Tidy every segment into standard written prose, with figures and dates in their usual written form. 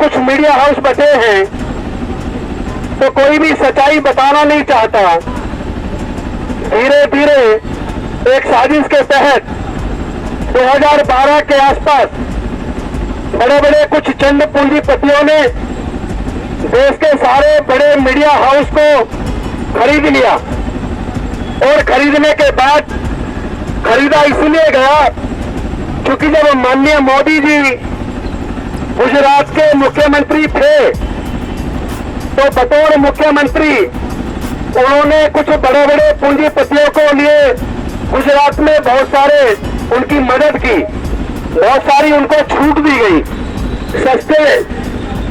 कुछ media house बचे हैं तो कोई भी सच्चाई बताना नहीं चाहता। धीरे धीरे एक साजिश के तहत 2012 के आसपास बड़े बड़े कुछ चंद पूंजीपतियों ने देश के सारे बड़े मीडिया हाउस को खरीद लिया और खरीदने के बाद खरीदा इसलिए गया क्योंकि जब माननीय मोदी जी गुजरात के मुख्यमंत्री थे तो बतौर मुख्यमंत्री उन्होंने कुछ बड़े बड़े पूंजीपतियों को लिए गुजरात में बहुत सारे उनकी मदद की, बहुत सारी उनको छूट दी गई, सस्ते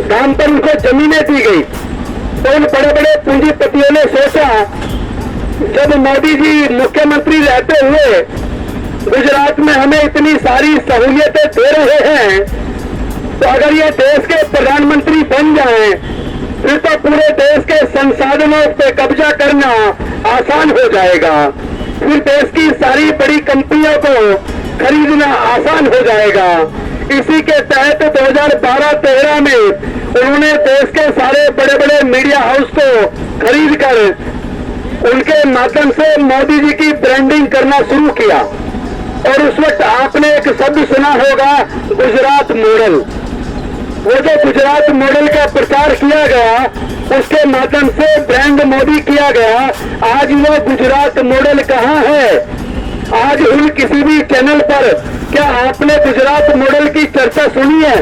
दाम पर उनको जमीनें दी गई। तो उन बड़े बड़े पूंजीपतियों ने सोचा जब मोदी जी मुख्यमंत्री रहते हुए गुजरात में हमें इतनी सारी सहूलियतें दे रहे हैं तो अगर ये देश के प्रधानमंत्री बन जाएं फिर तो पूरे देश के संसाधनों पे कब्जा करना आसान हो जाएगा, फिर देश की सारी बड़ी कंपनियों को खरीदना आसान हो जाएगा। इसी के तहत 2012-13 में उन्होंने देश के सारे बड़े बड़े मीडिया हाउस को खरीद कर उनके माध्यम से मोदी जी की ब्रांडिंग करना शुरू किया। और उस वक्त आपने एक शब्द सुना होगा, गुजरात मॉडल। वो जो गुजरात मॉडल का प्रचार किया गया उसके माध्यम से ब्रांड मोदी किया गया। आज वो गुजरात मॉडल कहाँ है? आज उन किसी भी चैनल पर क्या आपने गुजरात मॉडल की चर्चा सुनी है?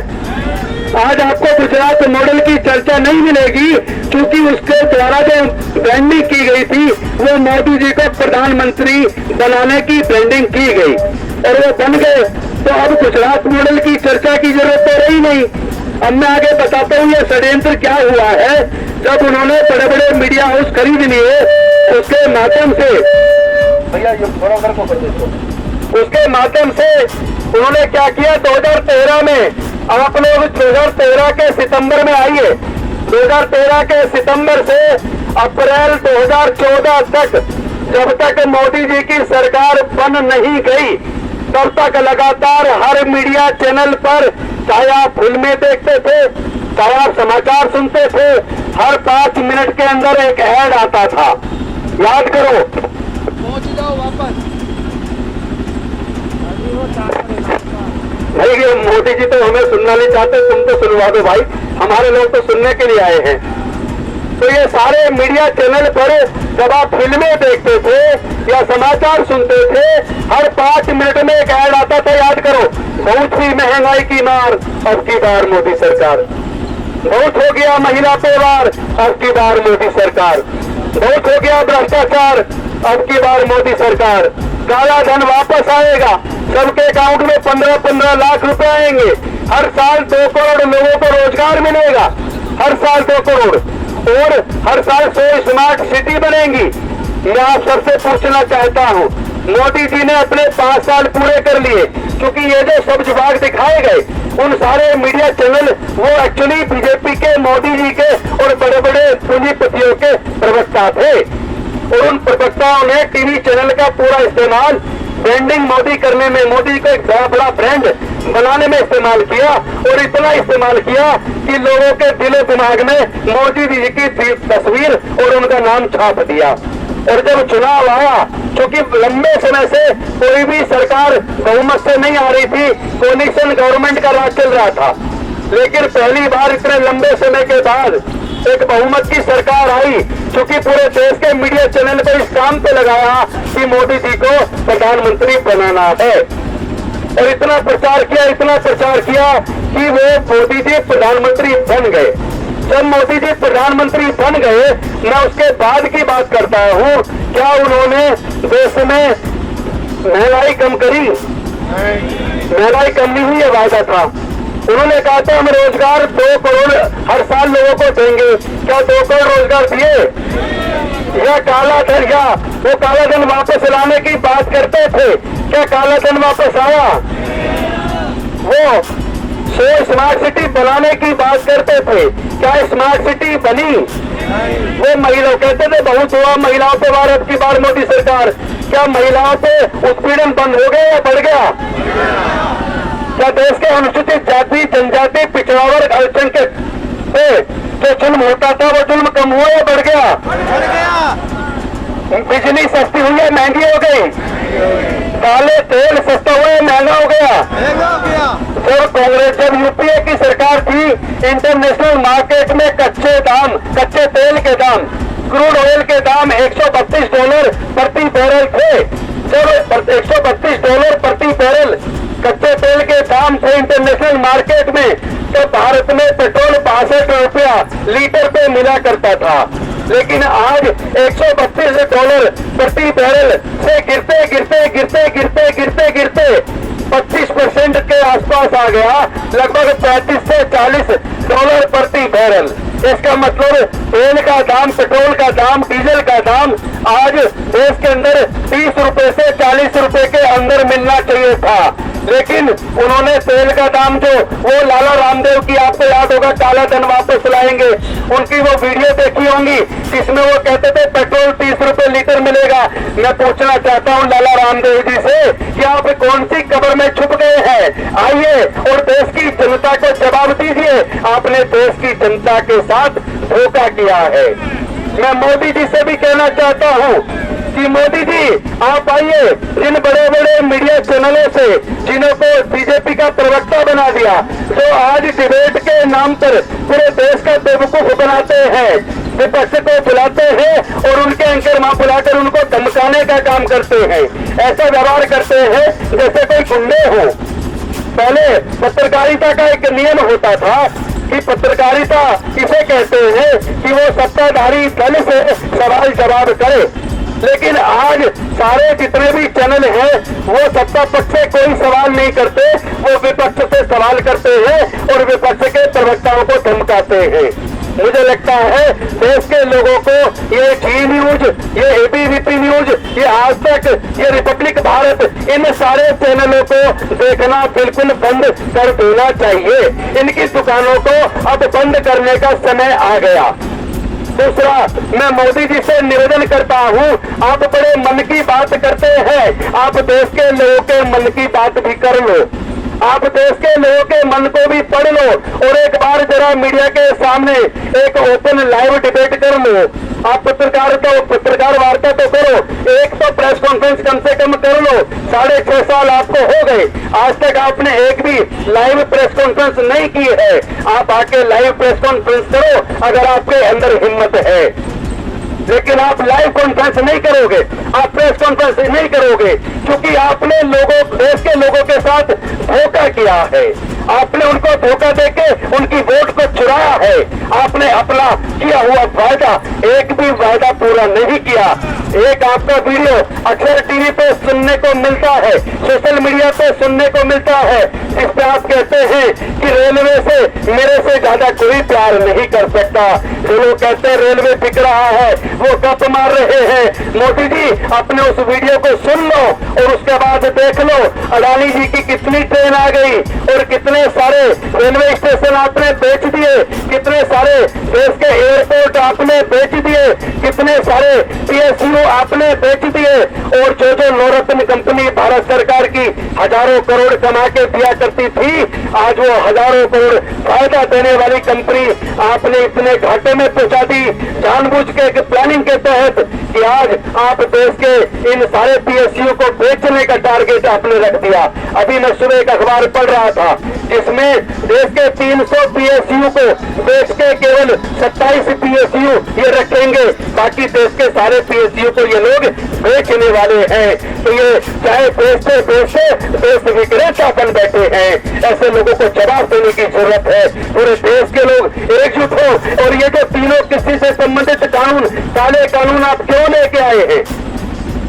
आज आपको गुजरात मॉडल की चर्चा नहीं मिलेगी क्योंकि उसके द्वारा जो ब्रांडिंग की गई थी वो मोदी जी को प्रधानमंत्री बनाने की ब्रांडिंग की गई और वो बन गए। तो अब गुजरात मॉडल की चर्चा की जरूरत तो रही नहीं। अब मैं आगे बताता हूँ ये षड्यंत्र क्या हुआ है। जब उन्होंने बड़े बड़े मीडिया हाउस खरीद लिए उसके माध्यम से भैया ये थोड़ा उधर को कर दो, उसके माध्यम से उन्होंने क्या किया 2013 में, आप लोग 2013 के सितंबर में आइए, 2013 के सितंबर से अप्रैल 2014 तक जब तक मोदी जी की सरकार बन नहीं गई तब तक लगातार हर मीडिया चैनल पर, चाहे आप फिल्में देखते थे, चाहे आप समाचार सुनते थे, हर 5 मिनट के अंदर एक ऐड आता था। याद करो, पहुंच जाओ वापस। भाई ये मोदी जी तो हमें सुनना नहीं चाहते, तुम तो सुनवा दो भाई, हमारे लोग तो सुनने के लिए आए हैं। तो ये सारे मीडिया चैनल पर जब आप फिल्में देखते थे या समाचार सुनते थे हर 5 मिनट में एक ऐड आता था। याद करो, बहुत ही महंगाई की मार अब की बार मोदी सरकार, बहुत हो गया महिला पे वार अब की बार मोदी सरकार, बहुत हो गया भ्रष्टाचार अब की बार मोदी सरकार, काला धन वापस आएगा, सबके अकाउंट में 15-15 लाख रुपए आएंगे, हर साल 2 करोड़ लोगों को रोजगार मिलेगा, हर साल 2 करोड़, और हर साल 100 स्मार्ट सिटी बनेंगी। मैं आप सबसे पूछना चाहता हूँ, मोदी जी ने अपने 5 साल पूरे कर लिए क्योंकि ये जो सब विभाग दिखाए गए उन सारे मीडिया चैनल वो एक्चुअली बीजेपी के, मोदी जी के और बड़े बड़े पूंजीपतियों के प्रवक्ता थे और उन प्रवक्ताओं ने टीवी चैनल का पूरा इस्तेमाल ब्रांडिंग मोदी करने में, मोदी को एक बहुत बड़ा ब्रांड बनाने में इस्तेमाल किया और इतना इस्तेमाल किया कि लोगों के दिलो दिमाग में मोदी जी की तस्वीर और उनका नाम छाप दिया। और जब चुनाव आया, क्योंकि लंबे समय से कोई भी सरकार बहुमत से नहीं आ रही थी, कोलिशन गवर्नमेंट का राज चल रहा था, लेकिन पहली बार इतने लंबे समय के बाद एक बहुमत की सरकार आई क्योंकि पूरे देश के मीडिया चैनल को इस काम पे लगाया कि मोदी जी को प्रधानमंत्री बनाना है और इतना प्रचार किया कि वो मोदी जी प्रधानमंत्री बन गए। जब मोदी जी प्रधानमंत्री बन गए, मैं उसके बाद की बात करता हूँ, क्या उन्होंने देश में महंगाई कम करी? महंगाई कम नहीं हुई, ये वादा था। उन्होंने कहा था हम रोजगार 2 करोड़ हर साल लोगों को देंगे, क्या 2 करोड़ रोजगार दिए? या काला धन, या वो काला धन वापस लाने की बात करते थे, क्या काला धन वापस आया? वो 100 स्मार्ट सिटी बनाने की बात करते थे, क्या स्मार्ट सिटी बनी? वो महिलाओं कहते थे बहुत हुआ महिलाओं पे वार अब की बार मोदी सरकार, क्या महिलाओं पे उत्पीड़न बंद हो गया या बढ़ गया? क्या देश के अनुसूचित जाति, जनजाति, पिछड़ा वर्ग, अल्पसंख्यक से जो जुल्म होता था वो जुल्म कम हुआ या बढ़ गया? बढ़ गया। बिजली सस्ती हुई है महंगी हो गई? काले तेल सस्ता हुआ है महंगा हो गया? महंगा हो गया। जब कांग्रेस जब यूपीए की सरकार थी, इंटरनेशनल मार्केट में कच्चे तेल के दाम, क्रूड ऑयल के दाम $132 प्रति बैरल थे। जब $132 प्रति बैरल कच्चे तेल के दाम थे इंटरनेशनल मार्केट में, तो भारत में पेट्रोल $62 लीटर पे मिला करता था। लेकिन आज $132 प्रति बैरल से गिरते 25% के आसपास आ गया, लगभग $35 से $40 प्रति बैरल। इसका मतलब तेल का दाम, पेट्रोल का दाम, डीजल का दाम आज देश के अंदर 30 रुपए से 40 रुपए के अंदर मिलना चाहिए था। लेकिन उन्होंने तेल का दाम जो वो लाला रामदेव की, आपको याद होगा, काला धन वापस लाएंगे, उनकी वो वीडियो देखी होंगी जिसमें वो कहते थे पेट्रोल 30 रुपए लीटर मिलेगा। मैं पूछना चाहता हूं लाला रामदेव जी से कि आप कौन सी कब्र में छुप गए हैं? आइए और देश की जनता को जवाब दीजिए। आपने देश की जनता के साथ धोखा किया है। मैं मोदी जी से भी कहना चाहता हूं कि मोदी जी आप आइए, जिन बड़े बड़े मीडिया चैनलों से जिन्हों को बीजेपी का प्रवक्ता बना दिया, जो आज डिबेट के नाम पर पूरे देश का बेवकूफ बनाते हैं, विपक्ष को बुलाते हैं और उनके एंकर वहां बुलाकर उनको धमकाने का काम करते हैं, ऐसा व्यवहार करते हैं जैसे कोई गुंडे हो। पहले पत्रकारिता का एक नियम होता था कि पत्रकारिता इसे कहते हैं कि वो सत्ताधारी दल से सवाल जवाब करे। लेकिन आज सारे जितने भी चैनल हैं वो सत्ता पक्ष से कोई सवाल नहीं करते, वो विपक्ष से सवाल करते हैं और विपक्ष के प्रवक्ताओं को धमकाते हैं। मुझे लगता है देश के लोगों को ये जी न्यूज, ये एबीवीपी न्यूज, ये आज तक, ये रिपब्लिक भारत, इन सारे चैनलों को देखना बिल्कुल बंद कर देना चाहिए। इनकी दुकानों को अब बंद करने का समय आ गया। दूसरा, मैं मोदी जी से निवेदन करता हूं, आप बड़े मन की बात करते हैं, आप देश के लोगों के मन की बात भी कर लो। आप देश के लोगों के मन को भी पढ़ लो और एक बार जरा मीडिया के सामने एक ओपन लाइव डिबेट कर लो। आप पत्रकार वार्ता तो करो, एक तो प्रेस कॉन्फ्रेंस कम से कम कर लो। 6.5 साल आपको हो गए, आज तक आपने एक भी लाइव प्रेस कॉन्फ्रेंस नहीं की है। आप आके लाइव प्रेस कॉन्फ्रेंस करो अगर आपके अंदर हिम्मत है। लेकिन आप लाइव कॉन्फ्रेंस नहीं करोगे, आप प्रेस कॉन्फ्रेंस नहीं करोगे, क्योंकि आपने देश के लोगों के साथ धोखा किया है। आपने उनको धोखा देके उनकी वोट को चुराया है। आपने अपना किया हुआ वायदा, एक भी वायदा पूरा नहीं किया। एक आपका वीडियो अक्सर टीवी पे सुनने को मिलता है, सोशल मीडिया पे सुनने को मिलता है, जिसपे आप कहते हैं कि रेलवे से मेरे से ज्यादा कोई प्यार नहीं कर सकता। जो लोग कहते हैं रेलवे बिक रहा है, वो गप मार रहे हैं। मोदी जी अपने उस वीडियो को सुन लो और उसके बाद देख लो अडानी जी की कितनी ट्रेन आ गई और कितने सारे रेलवे स्टेशन आपने बेच दिए, कितने सारे देश के एयरपोर्ट आपने बेच दिए, कितने सारे PSU आपने बेच दिए। और जो नवरत्न कंपनी भारत सरकार की हजारों करोड़ कमा के दिया करती थी, आज वो हजारों करोड़ फायदा देने वाली कंपनी आपने इतने घाटे में पहुंचा दी, जानबूझ के एक प्लानिंग के तहत कि आज आप देश के इन सारे PSU को बेचने का टारगेट आपने रख दिया। अभी मैं सुबह एक अखबार पढ़ रहा था जिसमें देश के 300 PSU को बेच के केवल 27 PSU ये रखेंगे, बाकी देश के सारे PSU को ये लोग बेचने वाले हैं। तो ये चाहे बेचते देश विक्रेता बन बैठे हैं, ऐसे लोगों को जवाब देने की जरूरत है। पूरे देश के लोग एकजुट हो और ये जो तीनों किसी से संबंधित कानून, काले कानून आप क्यों लेके आए हैं,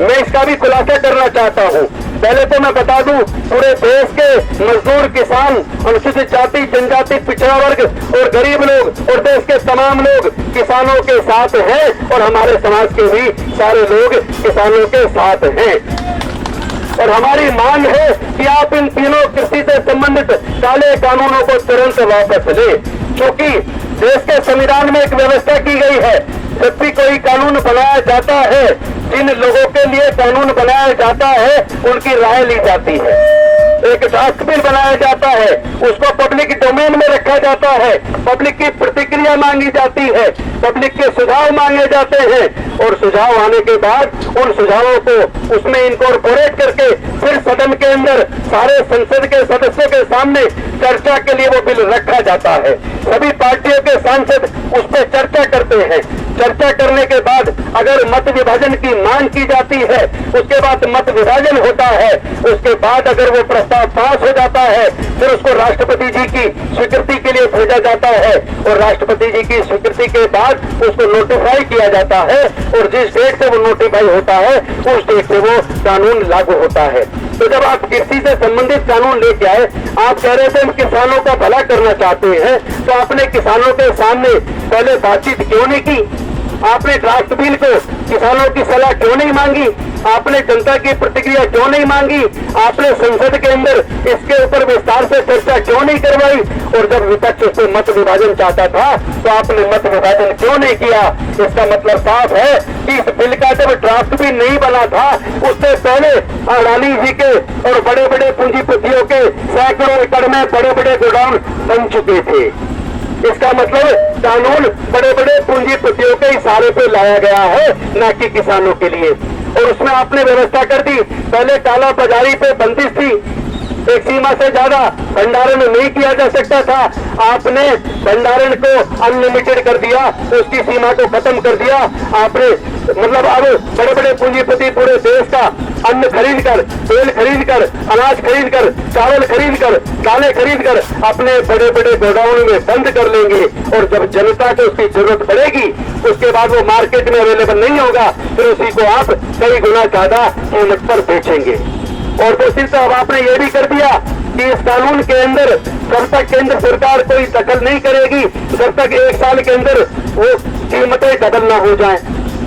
मैं इसका भी खुलासा करना चाहता हूं। पहले तो मैं बता दूं, पूरे देश के मजदूर, किसान, अनुसूचित जाति, जनजाति, पिछड़ा वर्ग और गरीब लोग और देश के तमाम लोग किसानों के साथ हैं और हमारे समाज के भी सारे लोग किसानों के साथ हैं। और हमारी मांग है कि आप इन तीनों कृषि से संबंधित काले कानूनों को तुरंत वापस ले, क्योंकि देश के संविधान में एक व्यवस्था की गई है, जब भी कोई कानून बनाया जाता है, जिन लोगों के लिए कानून बनाया जाता है उनकी राय ली जाती है। एक ड्राफ्ट बिल बनाया जाता है, है उसको पब्लिक डोमेन में रखा जाता है, पब्लिक की प्रतिक्रिया मांगी जाती है, पब्लिक के सुझाव मांगे जाते हैं और सुझाव आने के बाद उन सुझावों को उसमें इनकॉर्पोरेट करके फिर सदन के अंदर सारे संसद के सदस्यों के सामने चर्चा के लिए वो बिल रखा जाता है। सभी पार्टियों के सांसद उस पर चर्चा करते हैं। चर्चा करने के बाद अगर मत विभाजन की मांग की जाती है, उसके बाद मत विभाजन होता है, उसके बाद अगर वो प्रस्ताव पास हो जाता है फिर उसको राष्ट्रपति जी की स्वीकृति के लिए भेजा जाता है और राष्ट्रपति जी की स्वीकृति के बाद उसको नोटिफाई किया जाता है और जिस डेट से वो नोटिफाई होता है उस डेट से वो कानून लागू होता है। तो जब आप कृषि से संबंधित कानून लेके आए, आप कह रहे थे हम किसानों का भला करना चाहते हैं, तो आपने किसानों के सामने पहले बातचीत क्यों नहीं की? आपने ड्राफ्ट बिल को किसानों की सलाह क्यों नहीं मांगी? आपने जनता की प्रतिक्रिया क्यों नहीं मांगी? आपने संसद के अंदर इसके ऊपर विस्तार से चर्चा क्यों नहीं करवाई? और जब विपक्ष उससे मत विभाजन चाहता था तो आपने मत विभाजन क्यों नहीं किया? इसका मतलब साफ है कि इस बिल का जब ड्राफ्ट भी नहीं बना था उससे पहले अडानी जी के और बड़े बड़े पूंजीपतियों के सैकड़ों एकड़ में बड़े बड़े गोडाउन बन चुके थे। इसका मतलब कानून बड़े बड़े पूंजीपतियों के इशारे पे लाया गया है, न कि किसानों के लिए। और उसमें आपने व्यवस्था कर दी, पहले काला बाजारी पे बंदिश थी, एक सीमा से ज्यादा भंडारण नहीं किया जा सकता था, आपने भंडारण को अनलिमिटेड कर दिया, उसकी सीमा को खत्म कर दिया। आपने मतलब अब बड़े बड़े पूंजीपति पूरे देश का अन्न खरीद कर, तेल खरीद कर, अनाज खरीद कर, चावल खरीद कर, दालें खरीद कर अपने बड़े बड़े गोडाउन में बंद कर लेंगे और जब जनता को उसकी जरूरत पड़ेगी उसके बाद वो मार्केट में अवेलेबल नहीं होगा, फिर उसी को आप कई गुना ज्यादा कीमत पर बेचेंगे। और दूसरी तरफ आपने ये भी कर दिया कि इस कानून के अंदर जब तक केंद्र सरकार कोई दखल नहीं करेगी, जब तक 1 साल के अंदर वो कीमतें डबल ना हो जाएं।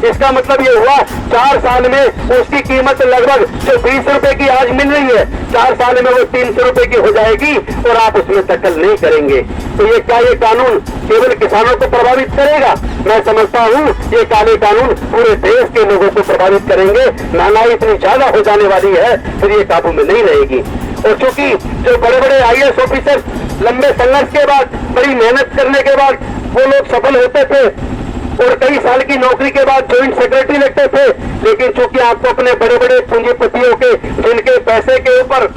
इसका मतलब ये हुआ 4 साल में उसकी कीमत लगभग जो 20 रुपए की आज मिल रही है 4 साल में वो 300 रुपए की हो जाएगी और आप उसमें दखल नहीं करेंगे। तो ये क्या ये कानून केवल किसानों को प्रभावित करेगा? मैं समझता हूँ ये काले कानून पूरे देश के लोगों को प्रभावित करेंगे। महंगाई इतनी ज्यादा हो जाने वाली है फिर ये काबू में नहीं रहेगी। और चूंकि जो बड़े बड़े IAS ऑफिसर लंबे संघर्ष के बाद, बड़ी मेहनत करने के बाद वो लोग सफल होते थे और कई साल की नौकरी के बाद ज्वाइंट सेक्रेटरी लगते थे, लेकिन चूंकि आपको अपने बड़े बड़े पूंजीपतियों के जिनके पैसे के ऊपर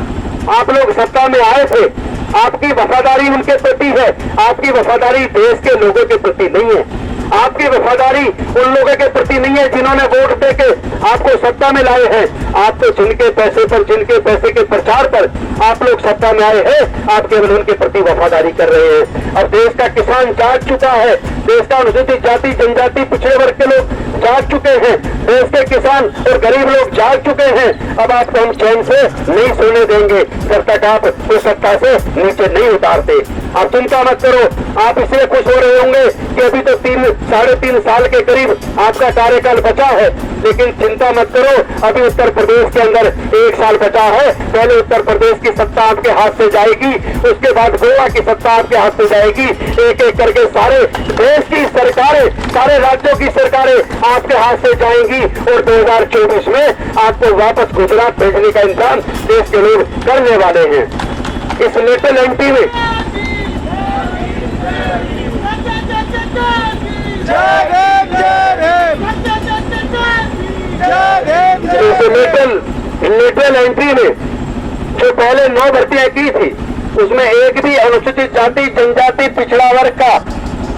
आप लोग सत्ता में आए थे, आपकी वफादारी उनके प्रति है, आपकी वफादारी देश के लोगों के प्रति नहीं है। आपकी वफादारी उन लोगों के प्रति नहीं है जिन्होंने वोट देके आपको सत्ता में लाए हैं। आपको जिनके पैसे पर, जिनके पैसे के प्रचार पर आप लोग सत्ता में आए हैं, आप केवल उनके प्रति वफादारी कर रहे हैं। अब देश का किसान जाग चुका है, देश का अनुसूचित जाति जनजाति पिछड़े वर्ग के लोग जाग चुके हैं, देश के किसान और गरीब लोग जाग चुके हैं। अब आपको हम चैन से नहीं सोने देंगे जब तक आप उस सत्ता से नीचे नहीं उतारते। आप चिंता मत करो, आप इसलिए खुश हो रहे होंगे कि अभी तो 3-3.5 साल के करीब आपका कार्यकाल बचा है, लेकिन चिंता मत करो, अभी उत्तर प्रदेश के अंदर 1 साल बचा है। पहले उत्तर प्रदेश की सत्ता आपके हाथ से जाएगी, उसके बाद गोवा की सत्ता आपके हाथ से जाएगी, एक एक करके सारे देश की सरकारें, सारे राज्यों की सरकारें आपके हाथ से जाएंगी और 2024 में आपको वापस गुजरात भेजने का इंतजाम देश के लोग करने वाले हैं। इस लेटल एंटी में लेटरल एंट्री में जो पहले 9 भर्तियां की थी उसमें एक भी अनुसूचित जाति जनजाति पिछड़ा वर्ग का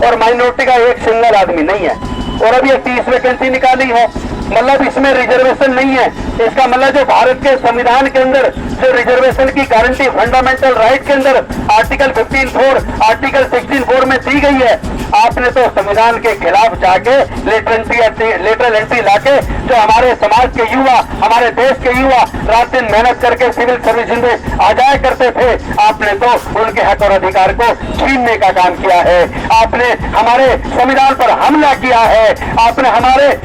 और माइनॉरिटी का एक सिंगल आदमी नहीं है। और अब ये 30 वैकेंसी निकाली है, मतलब इसमें रिजर्वेशन नहीं है। इसका मतलब जो भारत के संविधान के अंदर जो रिजर्वेशन की गारंटी फंडामेंटल राइट के अंदर आर्टिकल 15(4) आर्टिकल 16(4) में दी गई है, आपने तो संविधान के खिलाफ जाके लेटरल एंट्री लाके जो हमारे समाज के युवा, हमारे देश के युवा रात दिन मेहनत करके सिविल सर्विस में आ जाया करते थे, आपने तो उनके हक और अधिकार को छीनने का काम किया है। आपने हमारे संविधान पर हमला किया है, आपने हमारे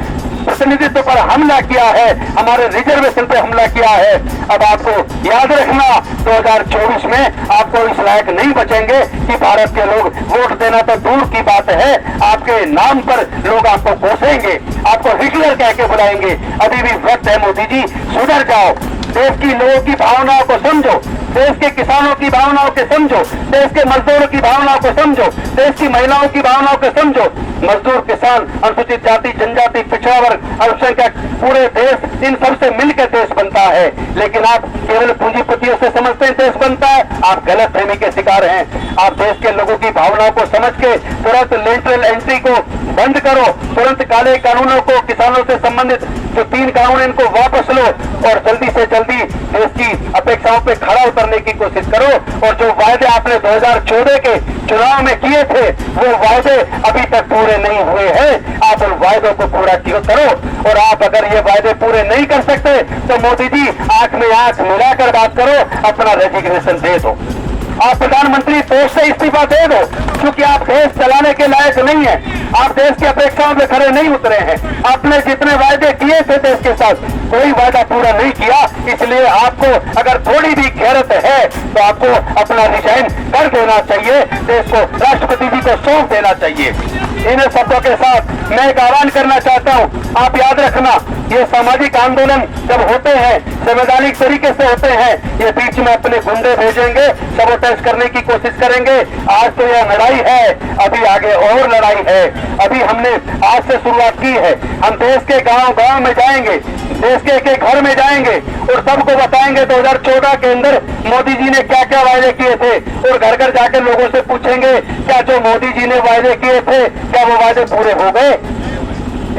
प्रतिनिधित्व पर हमला किया है, हमारे रिजर्वेशन पर हमला किया है। अब आपको याद रखना 2024 में आपको इस लायक नहीं बचेंगे कि भारत के लोग वोट देना तो दूर की बात है, आपके नाम पर लोग आपको कोसेंगे, आपको आपको हिटलर कह के बुलाएंगे। अभी भी वक्त है मोदी जी, सुधर जाओ, देश की लोगों की भावनाओं को समझो, देश के किसानों की भावनाओं को समझो, देश के मजदूरों की भावनाओं को समझो, देश की महिलाओं की भावनाओं को समझो। मजदूर, किसान, अनुसूचित जाति, जनजाति, पिछड़ा वर्ग, अल्पसंख्यक, पूरे देश, इन सबसे मिलकर देश बनता है। लेकिन आप केवल पूंजीपतियों से समझते हैं देश बनता है, आप गलत फहमी के शिकार हैं। आप देश के लोगों की भावनाओं को समझ के तुरंत लेटरल एंट्री को बंद करो, तुरंत काले कानूनों को, किसानों से संबंधित जो 3 कानून इनको वापस लो और जल्दी से जल्दी देश की अपेक्षाओं पे खड़ा उतरने की कोशिश करो। और जो वायदे आपने 2014 के चुनाव में किए थे, वो वायदे अभी तक पूरे नहीं हुए हैं। आप उन वायदों को पूरा करो। और आप अगर ये वायदे पूरे नहीं कर सकते तो मोदी जी, आंख में आंख मिलाकर बात करो, अपना रेजिग्नेशन दे दो, आप प्रधानमंत्री पोस्ट से इस्तीफा दे दो, क्योंकि आप देश चलाने के लायक नहीं है। आप देश की अपेक्षाओं में खड़े नहीं उतरे हैं। आपने जितने वायदे किए थे देश के साथ, कोई वायदा पूरा नहीं किया। इसलिए आपको अगर थोड़ी भी गैरत है तो आपको अपना रिजाइन कर देना चाहिए, देश को, राष्ट्रपति जी को सौंप देना चाहिए। इन शब्दों के साथ मैं एक आह्वान करना चाहता हूं, आप याद रखना, ये सामाजिक आंदोलन जब होते हैं, संवैधानिक तरीके से होते हैं, ये बीच में अपने गुंडे भेजेंगे, सबोटेज करने की कोशिश करेंगे। आज तो यह लड़ाई है, अभी आगे और लड़ाई है। अभी हमने आज से शुरुआत की है। हम देश के गांव-गांव में जाएंगे, देश के एक घर में जाएंगे और सबको बताएंगे 2014 के अंदर मोदी जी ने क्या क्या वायदे किए थे। और घर घर जाकर लोगों से पूछेंगे, क्या जो मोदी जी ने वायदे किए थे, क्या वो वायदे पूरे हो गए?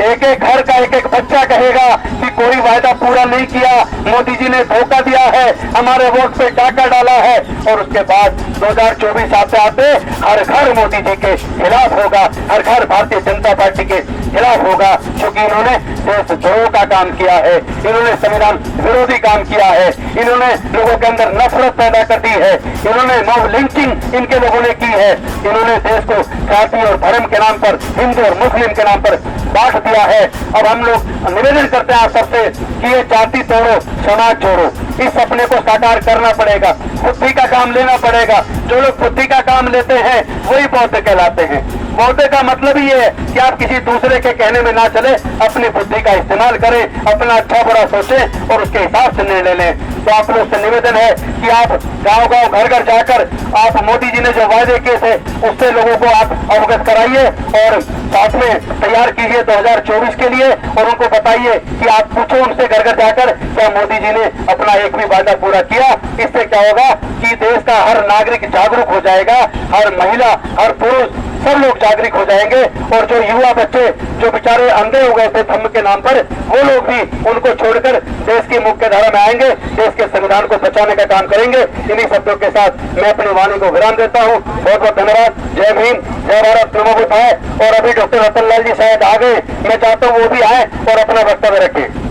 एक एक घर का एक एक बच्चा कहेगा कि कोई वायदा पूरा नहीं किया, मोदी जी ने धोखा दिया है, हमारे वोट पे डाका डाला है। और उसके बाद 2024 आते आते हर घर मोदी जी के खिलाफ होगा, हर घर भारतीय जनता पार्टी के खिलाफ होगा, क्योंकि इन्होंने देशद्रोह का काम किया है, इन्होंने संविधान विरोधी काम किया है, इन्होंने लोगों के अंदर नफरत पैदा कर दी है, इन्होंने मॉब लिंचिंग इनके लोगों ने की है, इन्होंने देश को जाति और धर्म के नाम पर, हिंदू और मुस्लिम के नाम पर बांट दिया है। अब हम लोग निवेदन करते हैं आप सबसे कि ये जाति तोड़ो, समाज जोड़ो, इस सपने को साकार करना पड़ेगा, बुद्धि का काम लेना पड़ेगा। जो लोग बुद्धि का काम लेते हैं वही बौद्ध कहलाते हैं। बौद्ध का मतलब ये है कि आप किसी दूसरे के कहने में ना चले, अपनी बुद्धि का इस्तेमाल करें, अपना अच्छा बुरा सोचें और उसके हिसाब से निर्णय लें। तो आप लोग से निवेदन है कि आप गांव-गांव, घर-घर जाकर आप मोदी जी ने जो वायदे किए थे उससे लोगों को आप अवगत कराइए और साथ में तैयार कीजिए 2024 के लिए। और उनको बताइए कि आप पूछो उनसे घर घर जाकर, क्या मोदी जी ने अपना एक भी वायदा पूरा किया? इससे क्या होगा कि देश का हर नागरिक जागरूक हो जाएगा, हर महिला, हर पुरुष, सब लोग जागरूक हो जाएंगे। और जो युवा बच्चे जो बेचारे अंधे हो गए थे धर्म के नाम पर, वो लोग भी उनको छोड़कर देश की मुख्य धारा में आएंगे, देश के संविधान को बचाने का काम करेंगे। इन्हीं शब्दों के साथ मैं अपनी वाणी को विराम देता हूँ। बहुत बहुत धन्यवाद। जय भीम, जय भारत, नमो बुद्धाय। और अभी डॉक्टर रतन लाल जी शायद आ गए, मैं चाहता हूँ वो भी आए और अपना वक्तव्य रखें।